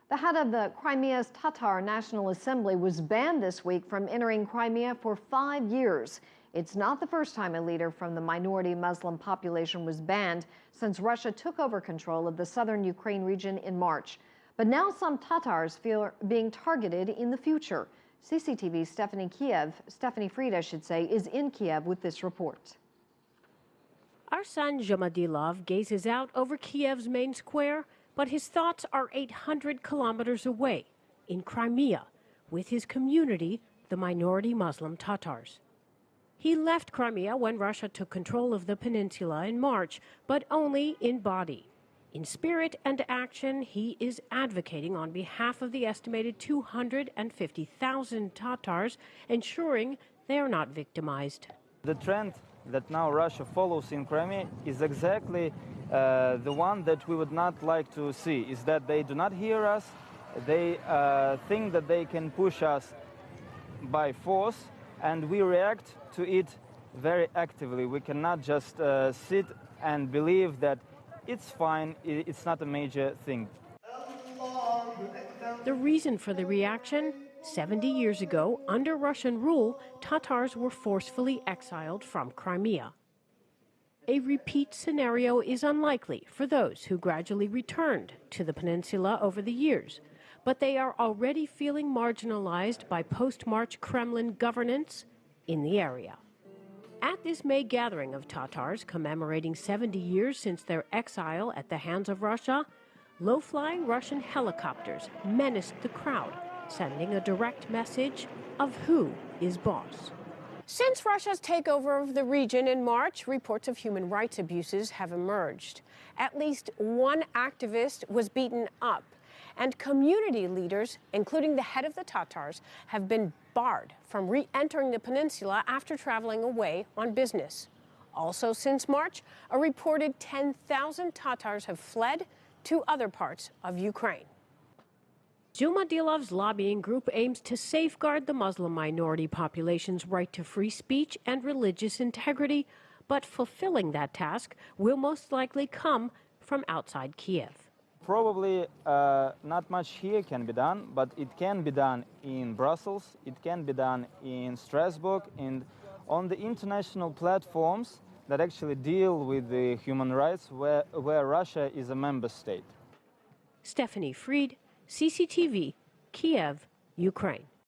The head of the Crimea's Tatar National Assembly was banned this week from entering Crimea for 5 years. It's not the first time a leader from the minority Muslim population was banned since Russia took over control of the southern Ukraine region in March. But now some Tatars feel being targeted in the future. CCTV Stephanie Freid, is in Kiev with this report. Our son Zhamadilov gazes out over Kiev's main square, but his thoughts are 800 kilometers away in Crimea with his community, the minority Muslim Tatars. He left Crimea when Russia took control of the peninsula in March, but only in body. In spirit and action, he is advocating on behalf of the estimated 250,000 Tatars, ensuring they are not victimized. The trend that now Russia follows in Crimea is exactly the one that we would not like to see, is that they do not hear us, they think that they can push us by force, and we react to it very actively. We cannot just sit and believe that it's fine, it's not a major thing. The reason for the reaction? 70 years ago, under Russian rule, Tatars were forcefully exiled from Crimea. A repeat scenario is unlikely for those who gradually returned to the peninsula over the years, but they are already feeling marginalized by post-March Kremlin governance in the area. At this May gathering of Tatars commemorating 70 years since their exile at the hands of Russia, low-flying Russian helicopters menaced the crowd, sending a direct message of who is boss. Since Russia's takeover of the region in March, reports of human rights abuses have emerged. At least one activist was beaten up, and community leaders, including the head of the Tatars, have been barred from re-entering the peninsula after traveling away on business. Also since March, a reported 10,000 Tatars have fled to other parts of Ukraine. Zhumadilov's lobbying group aims to safeguard the Muslim minority population's right to free speech and religious integrity, but fulfilling that task will most likely come from outside Kiev. Probably not much here can be done, but it can be done in Brussels, it can be done in Strasbourg, and on the international platforms that actually deal with the human rights where Russia is a member state. Stephanie Freid, CCTV, Kiev, Ukraine.